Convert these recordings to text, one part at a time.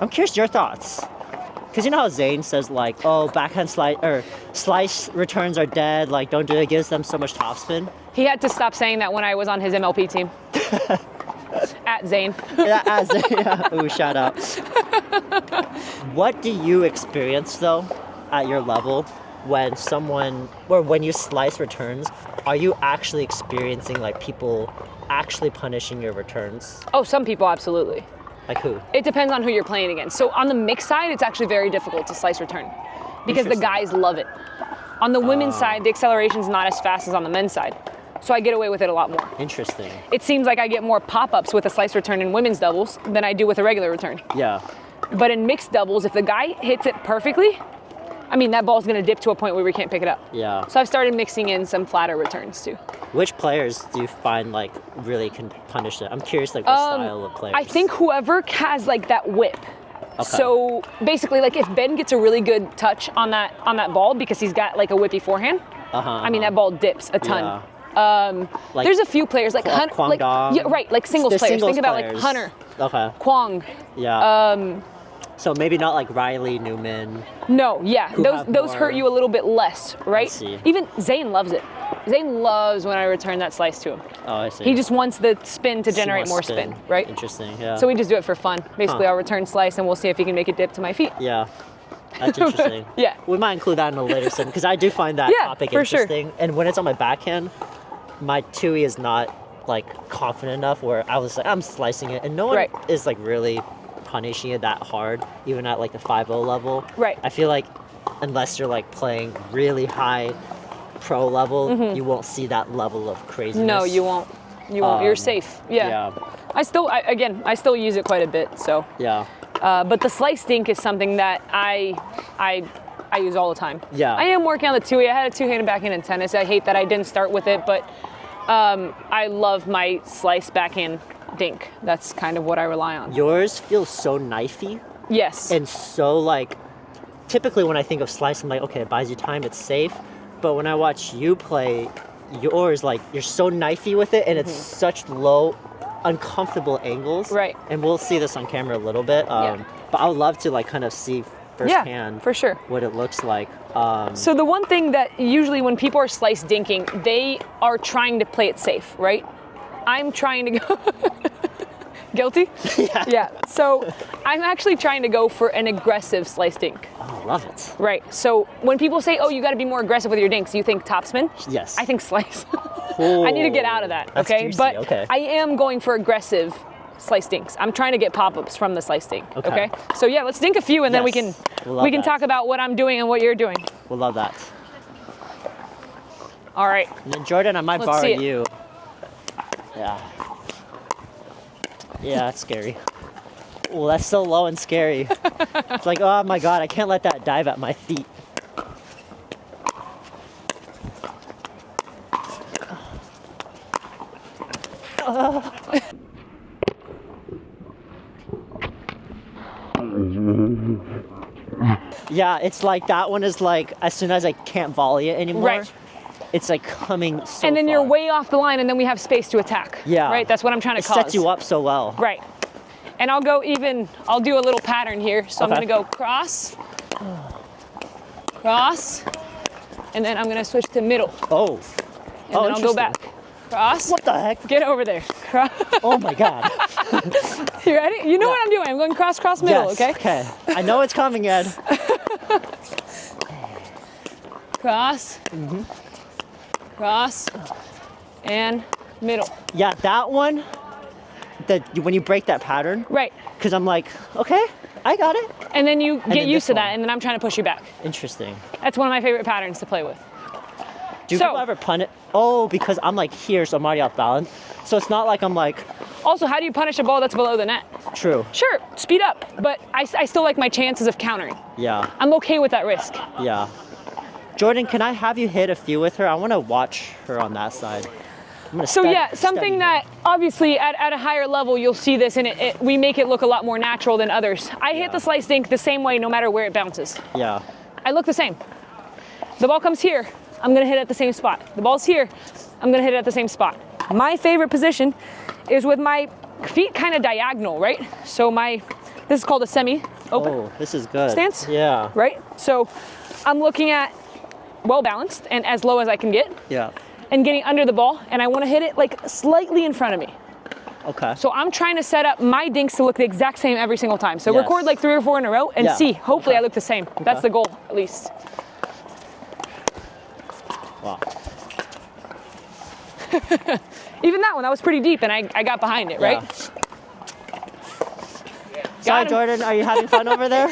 I'm curious your thoughts. Because you know how Zane says, like, oh, backhand slice returns are dead, like, don't do it, it gives them so much topspin. He had to stop saying that when I was on his MLP team. At Zane. Yeah, at Zane, yeah. Ooh, shout out. What do you experience, though, at your level, when you slice returns, are you actually experiencing, like, people actually punishing your returns? Oh, some people, absolutely. Like who? It depends on who you're playing against. So on the mixed side, it's actually very difficult to slice return because the guys love it. On the women's side, the acceleration's not as fast as on the men's side. So I get away with it a lot more. Interesting. It seems like I get more pop-ups with a slice return in women's doubles than I do with a regular return. Yeah. But in mixed doubles, if the guy hits it perfectly, I mean, that ball's gonna dip to a point where we can't pick it up. Yeah. So I've started mixing in some flatter returns too. Which players do you find like really can punish it? I'm curious, like what style of players? I think whoever has like that whip. Okay. So basically, like if Ben gets a really good touch on that ball because he's got like a whippy forehand, I mean that ball dips a ton. Yeah. Like there's a few players like Hunter, like, yeah, right, like singles players. Think about like Hunter, Kwong. Yeah. So maybe not like Riley, Newman. No, yeah, those hurt you a little bit less, right? I see. Even Zane loves it. Zane loves when I return that slice to him. Oh, I see. He just wants the spin to generate more spin, right? Interesting, yeah. So we just do it for fun. Basically, I'll return slice and we'll see if he can make it dip to my feet. Yeah. That's interesting. Yeah. We might include that in a later segment because I do find that topic interesting. Sure. And when it's on my backhand, my Tui is not like confident enough where I was like, I'm slicing it and no one is like really punishing it that hard, even at like the 5-0 level. Right. I feel like unless you're like playing really high pro level, you won't see that level of craziness. No, you won't. You won't. You're safe. Yeah. I still use it quite a bit. So. Yeah. But the slice dink is something that I use all the time. Yeah. I am working on the Tui. I had a two-handed backhand in tennis. I hate that I didn't start with it, but I love my slice backhand dink. That's kind of what I rely on. Yours feels so knifey. Yes. And so like, typically when I think of slice, I'm like, okay, it buys you time, it's safe. But when I watch you play yours, like you're so knifey with it and it's such low, uncomfortable angles. Right. And we'll see this on camera a little bit. But I would love to like kind of see firsthand for sure what it looks like. So the one thing that usually when people are slice dinking, they are trying to play it safe, right? I'm trying to go guilty? Yeah. So I'm actually trying to go for an aggressive slice dink. Oh, I love it. Right. So when people say, oh, you got to be more aggressive with your dinks, you think topspin? Yes. I think slice. I need to get out of that, okay? Juicy. But okay. I am going for aggressive slice dinks. I'm trying to get pop-ups from the slice dink, okay? So yeah, let's dink a few and then we can talk about what I'm doing and what you're doing. We'll love that. All right. And then Jordan, I might borrow you. Yeah. Yeah, that's scary. Oh, that's so low and scary. It's like, oh my God, I can't let that dive at my feet. Yeah, it's like that one is like, as soon as I can't volley it anymore, it's like coming so And then far. you're way off the line and then we have space to attack. Yeah. Right, that's what I'm trying to cause. It sets you up so well. Right. And I'll do a little pattern here. So I'm gonna go cross, cross, and then I'm gonna switch to middle. Oh. And then I'll go back. Cross. What the heck? Get over there. Cross. Oh my God. You ready? You know what I'm doing. I'm going cross, cross, middle, okay? Okay. I know it's coming, Ed. Cross. Cross. And middle. Yeah, that one, when you break that pattern. Right. Because I'm like, okay, I got it. And then you get used to that, and then I'm trying to push you back. Interesting. That's one of my favorite patterns to play with. Do people ever pun it? Oh, because I'm like here, so I'm already off balance. So it's not like I'm like... Also, how do you punish a ball that's below the net? True. Sure, speed up, but I still like my chances of countering. Yeah. I'm okay with that risk. Yeah. Jordan, can I have you hit a few with her? I want to watch her on that side. So yeah, something that obviously at a higher level you'll see this and we make it look a lot more natural than others. I hit the slice dink the same way no matter where it bounces. Yeah. I look the same. The ball comes here, I'm gonna hit it at the same spot. The ball's here, I'm gonna hit it at the same spot. My favorite position is with my feet kind of diagonal, right? So This is called a semi-open. Oh, this is good. Stance. Yeah. Right? So I'm looking at well-balanced and as low as I can get. Yeah. And getting under the ball, and I want to hit it like slightly in front of me. Okay. So I'm trying to set up my dinks to look the exact same every single time. So record like 3 or 4 in a row and see. Hopefully I look the same. That's the goal, at least. Wow. Even that one, that was pretty deep, and I got behind it, right? Sorry, Jordan, are you having fun over there?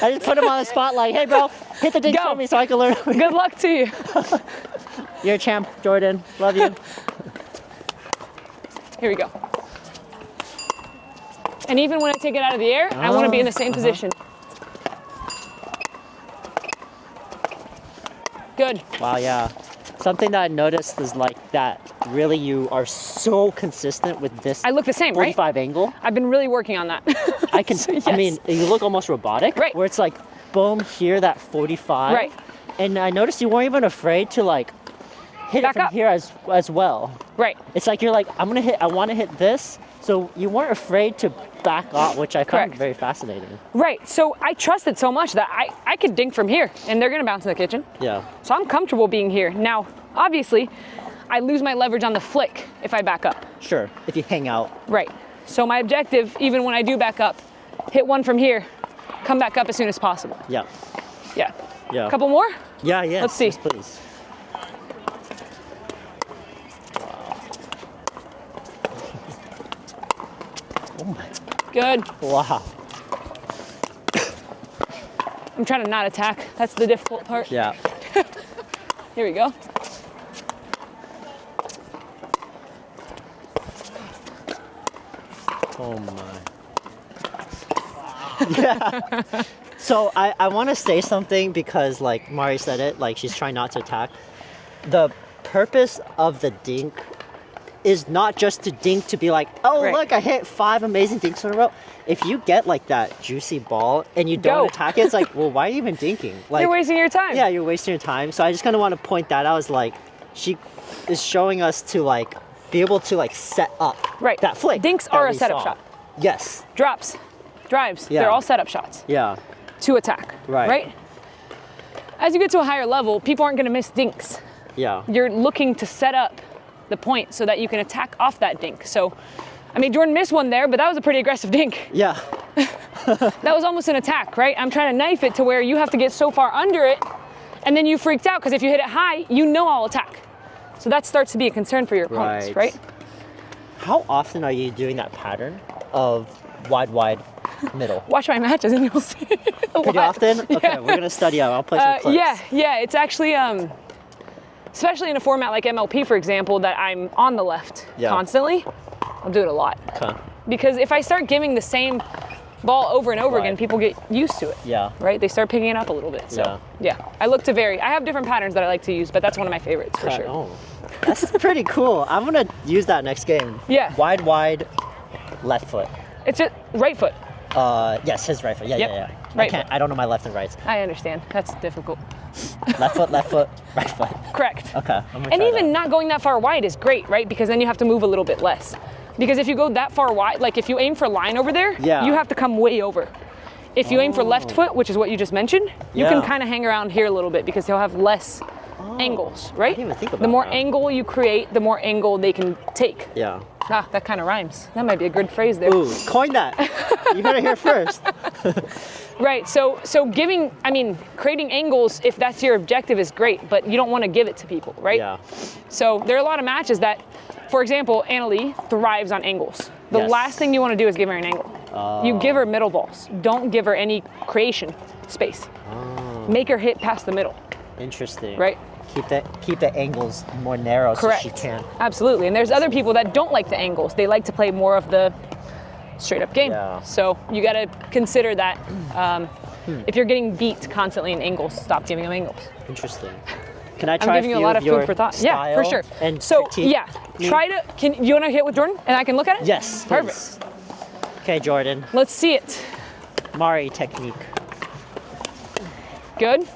I just put him on the spot like, hey, bro, hit the dinks for me so I can learn. Good luck to you. You're a champ, Jordan. Love you. Here we go. And even when I take it out of the air, I want to be in the same position. Good. Wow, yeah. Something that I noticed is like that really you are so consistent with this. I look the same, 45 angle. I've been really working on that. I can, I mean, you look almost robotic. Right. Where it's like, boom, here, that 45. Right. And I noticed you weren't even afraid to like hit it from here as well. Right. It's like you're like, I want to hit this. So you weren't afraid to back off, which I found very fascinating. Right. So I trusted so much that I could dink from here, and they're gonna bounce in the kitchen. Yeah. So I'm comfortable being here. Now, obviously, I lose my leverage on the flick if I back up. Sure. If you hang out. Right. So my objective, even when I do back up, hit one from here, come back up as soon as possible. Yeah. Yeah. Yeah. A couple more? Yeah. Yeah. Let's see. Yes, please. Oh my. Good. Wow. I'm trying to not attack. That's the difficult part. Yeah. Here we go. Oh my. Yeah. So I want to say something because like Mari said it, like she's trying not to attack. The purpose of the dink is not just to dink to be like, oh, look, I hit 5 amazing dinks in a row. If you get like that juicy ball and you don't attack it, it's like, well, why are you even dinking? Like, you're wasting your time. Yeah, you're wasting your time. So I just kind of want to point that out as like, she is showing us to like, be able to like set up that flick. Dinks are a setup shot. Yes. Drops, drives, they're all setup shots. Yeah. To attack, right? As you get to a higher level, people aren't gonna miss dinks. Yeah. You're looking to set up the point so that you can attack off that dink. So, I mean, Jordan missed one there, but that was a pretty aggressive dink. Yeah. That was almost an attack, right? I'm trying to knife it to where you have to get so far under it, and then you freaked out, because if you hit it high, you know I'll attack. So that starts to be a concern for your opponents, right? How often are you doing that pattern of wide, middle? Watch my matches and you'll see. Pretty often? Okay, we're gonna study out. I'll play some clips. Yeah, it's actually, especially in a format like MLP, for example, that I'm on the left constantly, I'll do it a lot. Okay. Because if I start giving the same ball over and over again, people get used to it. Yeah. Right? They start picking it up a little bit. So, yeah. I look to vary. I have different patterns that I like to use, but that's one of my favorites for sure. Oh, that's pretty cool. I'm gonna use that next game. Yeah. Wide, left foot. It's just right foot. Yes, his right foot. Yeah. Right I don't know my left and rights. I understand. That's difficult. Left foot, right foot. Correct. Okay. And even not going that far wide is great, right? Because then you have to move a little bit less. Because if you go that far wide, like if you aim for line over there, you have to come way over. If you aim for left foot, which is what you just mentioned, you can kind of hang around here a little bit because he'll have less angles, right? I didn't even think about the more that. angle you create, the more angle they can take. Yeah. Ah, that kind of rhymes. That might be a good phrase there. Ooh, coin that. You heard it here first. Right, so creating angles, if that's your objective, is great, but you don't want to give it to people, right? Yeah. So there are a lot of matches that, for example, Annalie thrives on angles. The last thing you want to do is give her an angle. You give her middle balls. Don't give her any creation space. Make her hit past the middle. Interesting. Right? Keep the angles more narrow so she can. Absolutely. And there's other people that don't like the angles. They like to play more of the straight up game. Yeah. So you got to consider that. If you're getting beat constantly in angles, stop giving them angles. Interesting. Can I try I'm giving you a lot of food for thought. Yeah, for sure. And so critique me? try to. You want to hit with Jordan and I can look at it? Yes. Perfect. Please. Okay, Jordan. Let's see it. Mari technique. Good.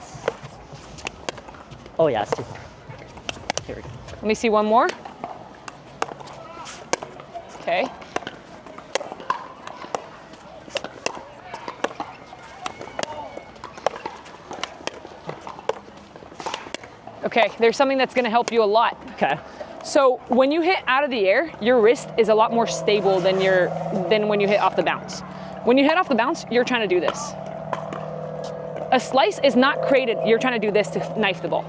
Oh yeah, it's too far. Here we go. Let me see one more. Okay. Okay, there's something that's gonna help you a lot. Okay. So when you hit out of the air, your wrist is a lot more stable than when you hit off the bounce. When you hit off the bounce, you're trying to do this. A slice is not created, you're trying to do this to knife the ball.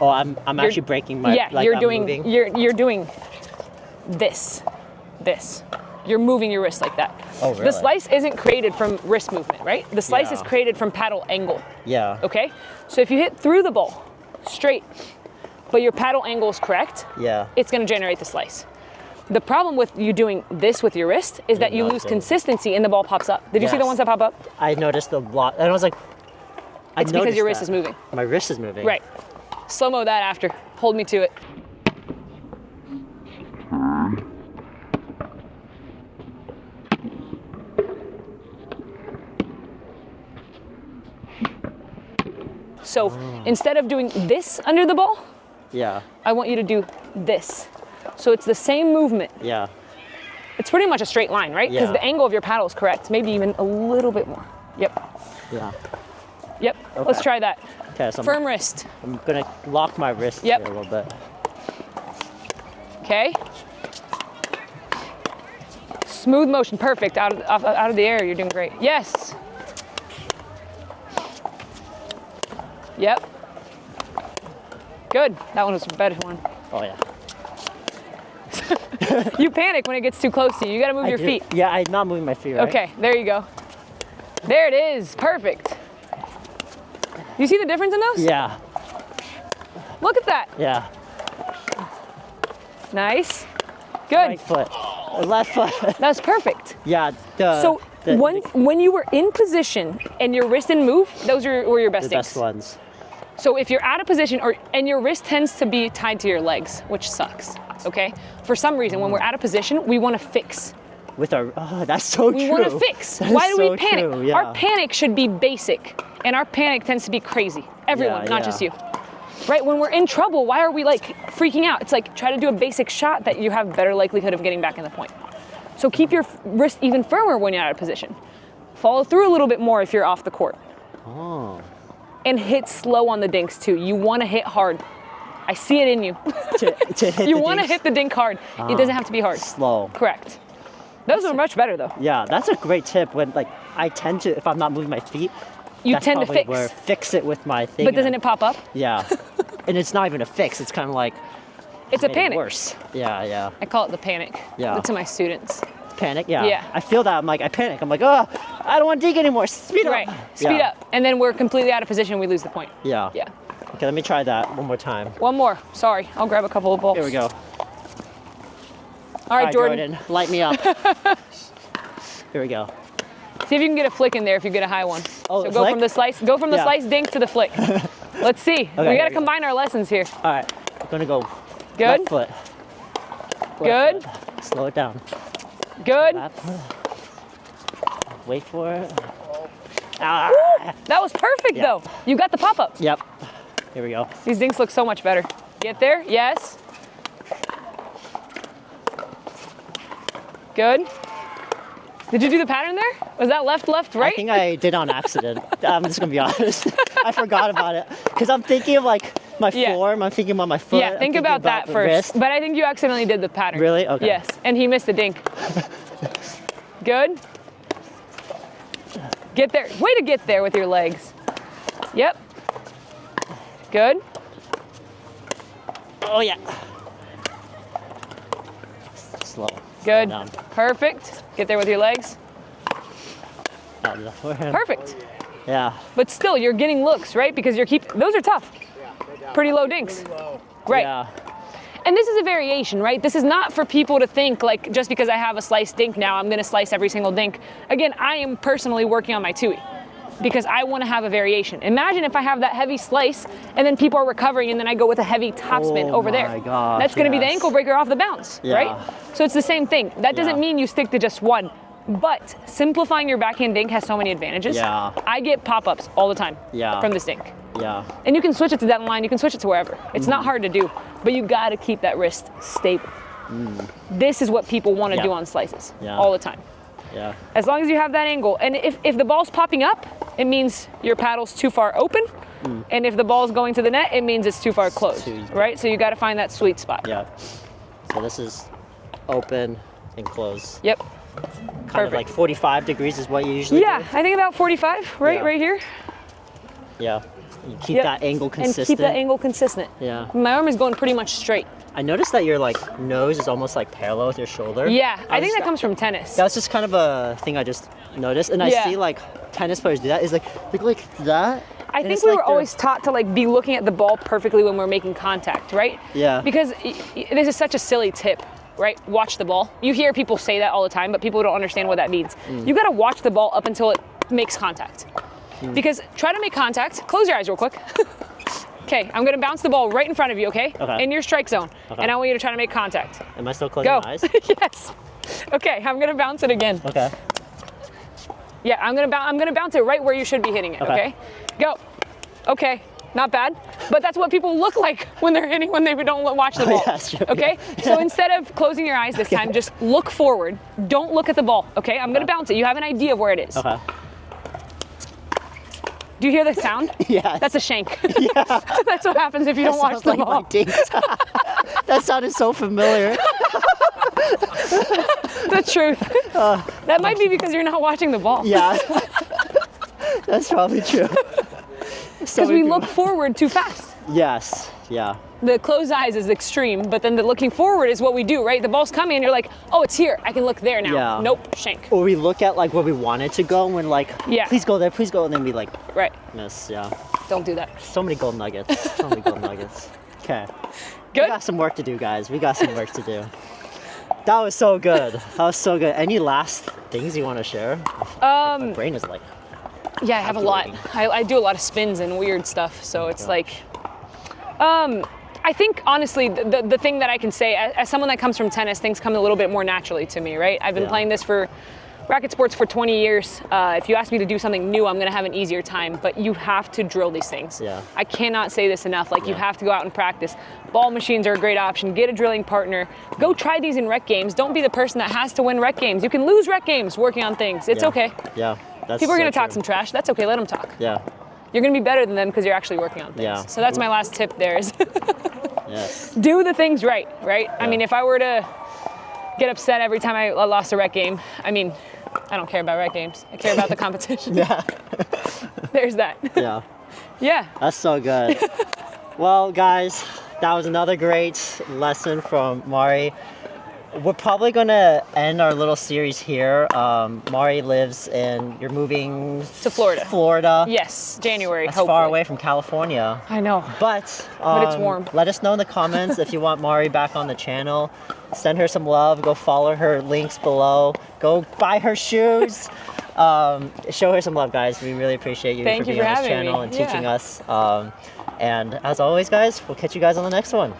Oh, I'm actually breaking my, yeah, like you're I'm doing, moving? You're doing this. You're moving your wrist like that. Oh, really? The slice isn't created from wrist movement, right? The slice is created from paddle angle. Yeah. Okay? So if you hit through the ball, straight, but your paddle angle is correct, it's gonna generate the slice. The problem with you doing this with your wrist is that you lose consistency and the ball pops up. Did you see the ones that pop up? I noticed a lot, and I was like, it's because your wrist is moving. My wrist is moving. Right. Slow-mo that after. Hold me to it. So instead of doing this under the ball, I want you to do this. So it's the same movement. Yeah. It's pretty much a straight line, right? Because the angle of your paddle is correct. Maybe even a little bit more. Yep. Yeah. Yep. Okay. Let's try that. Okay. So firm wrist. I'm gonna lock my wrist here a little bit. Okay. Smooth motion. Perfect. Out of the air. You're doing great. Yes. Yep. Good. That one was a better one. Oh yeah. You panic when it gets too close to you. You gotta move your feet. Yeah, I'm not moving my feet, right? Okay, there you go. There it is. Perfect. You see the difference in those? Yeah. Look at that. Yeah. Nice. Good. Right foot. Left foot. That's perfect. Yeah. When you were in position and your wrist didn't move, those were your best things. The best ones. So if you're out of position and your wrist tends to be tied to your legs, which sucks, okay? For some reason, when we're out of position, we want to fix. With our, that's so true. We want to fix. Why do we panic? True, yeah. Our panic should be basic, and our panic tends to be crazy. Everyone, not just you. Right? When we're in trouble, why are we like freaking out? It's like try to do a basic shot that you have better likelihood of getting back in the point. So keep your wrist even firmer when you're out of position. Follow through a little bit more if you're off the court. Oh. And hit slow on the dinks too. You want to hit hard. I see it in you. to hit you want to hit the dink hard. It doesn't have to be hard. Slow. Correct. Those are much better though. Yeah, that's a great tip. When like I tend to, if I'm not moving my feet, you tend to fix. Where fix it with my thing. But doesn't it pop up? Yeah. And it's not even a fix. It's kind of like it's a panic. Worse. Yeah, yeah. I call it the panic. Yeah. To my students. Panic. Yeah. Yeah. I feel that. I'm like I panic. I'm like, oh, I don't want to dig anymore. Speed up. Right. Speed up, and then we're completely out of position. We lose the point. Yeah. Yeah. Okay, let me try that one more time. One more. Sorry, I'll grab a couple of balls. Here we go. All right, Jordan. Light me up. Here we go. See if you can get a flick in there if you get a high one. Oh, so go from the slice. Go from the slice dink to the flick. Let's see. Okay, we got to combine our lessons here. All right. I'm gonna go. Good. Left foot. Good. Foot. Slow it down. Good. Wait for it. That was perfect though. You got the pop up. Yep. Here we go. These dinks look so much better. Get there. Yes. Good. Did you do the pattern there? Was that left, right? I think I did on accident. I'm just gonna be honest. I forgot about it because I'm thinking of like my form. I'm thinking about my foot. Yeah, think about that first. Wrist. But I think you accidentally did the pattern. Really? Okay. Yes, and he missed the dink. Good. Get there. Way to get there with your legs. Yep. Good. Oh yeah. Slow. Good. Slow down. Perfect. Get there with your legs. Perfect. Perfect. Yeah. But still, you're getting looks, right? Because you're those are tough. Pretty low dinks. Right. Yeah. And this is a variation, right? This is not for people to think like just because I have a sliced dink now, I'm gonna slice every single dink. Again, I am personally working on my tui because I wanna have a variation. Imagine if I have that heavy slice and then people are recovering and then I go with a heavy topspin over there. Oh my gosh, that's gonna be the ankle breaker off the bounce, right? So it's the same thing. That doesn't mean you stick to just one, but simplifying your backhand dink has so many advantages. Yeah. I get pop-ups all the time from this dink. Yeah. And you can switch it to that line, you can switch it to wherever. It's not hard to do, but you gotta keep that wrist stable. This is what people wanna do on slices all the time. Yeah. As long as you have that angle. And if the ball's popping up, it means your paddle's too far open And if the ball's going to the net, it means it's too far closed, right? So you got to find that sweet spot. Yeah. So this is open and close. Yep. Kind of like 45 degrees is what you usually do? I think about 45, right here. Yeah. You keep that angle consistent. And keep that angle consistent. Yeah. My arm is going pretty much straight. I noticed that your like nose is almost like parallel with your shoulder. Yeah, I think that comes from tennis. That's just kind of a thing I just noticed, and I see like tennis players do that. Is like that. I think we were always taught to like be looking at the ball perfectly when we're making contact, right? Yeah. Because this is such a silly tip, right? Watch the ball. You hear people say that all the time, but people don't understand what that means. You got to watch the ball up until it makes contact. Because try to make contact. Close your eyes real quick. Okay, I'm gonna bounce the ball right in front of you, okay? In your strike zone. And I want you to try to make contact. Am I still closing my eyes? Yes. Okay, I'm gonna bounce it again. Okay. Yeah, I'm gonna bounce it right where you should be hitting it, okay? Go. Okay, not bad. But that's what people look like when they're hitting when they don't watch the ball. Okay? So instead of closing your eyes this time, just look forward. Don't look at the ball, okay? I'm gonna bounce it. You have an idea of where it is. Okay. Do you hear the sound? Yeah. That's a shank. Yeah. That's what happens if you don't watch the ball. Dinks. That sounded so familiar. The truth. That might be because you're not watching the ball. Yeah. That's probably true. Because we look forward too fast. Yes. Yeah. The closed eyes is extreme, but then the looking forward is what we do, right? The ball's coming and you're like, oh, it's here. I can look there now. Yeah. Nope, shank. Or we look at like where we want it to go and we're like, please go there, please go. And then we like miss. Yeah. Don't do that. So many gold nuggets. So many gold nuggets. Okay. Good. We got some work to do, guys. We got some work to do. That was so good. That was so good. Any last things you want to share? My brain is like. Yeah, I have a lot. I do a lot of spins and weird stuff. So it's like, I think honestly, the thing that I can say as someone that comes from tennis, things come a little bit more naturally to me, right? I've been playing this for racket sports for 20 years. If you ask me to do something new, I'm gonna have an easier time, but you have to drill these things. Yeah. I cannot say this enough. Like you have to go out and practice. Ball machines are a great option. Get a drilling partner. Go try these in rec games. Don't be the person that has to win rec games. You can lose rec games working on things. It's okay. Yeah. People are gonna talk some trash. That's okay, let them talk. Yeah. You're gonna be better than them because you're actually working on things. Yeah. So that's my last tip there is yes. Do the things right? Yeah. I mean, if I were to get upset every time I lost a rec game, I mean, I don't care about rec games. I care about the competition. Yeah. There's that. Yeah. Yeah. That's so good. Well, guys, that was another great lesson from Mari. We're probably gonna end our little series here. Mari lives you're moving to Florida. Florida. Yes, January. That's far away from California. I know. But it's warm. Let us know in the comments if you want Mari back on the channel. Send her some love. Go follow her links below. Go buy her shoes. Show her some love, guys. We really appreciate you for being on this channel and teaching us. And as always, guys, we'll catch you guys on the next one.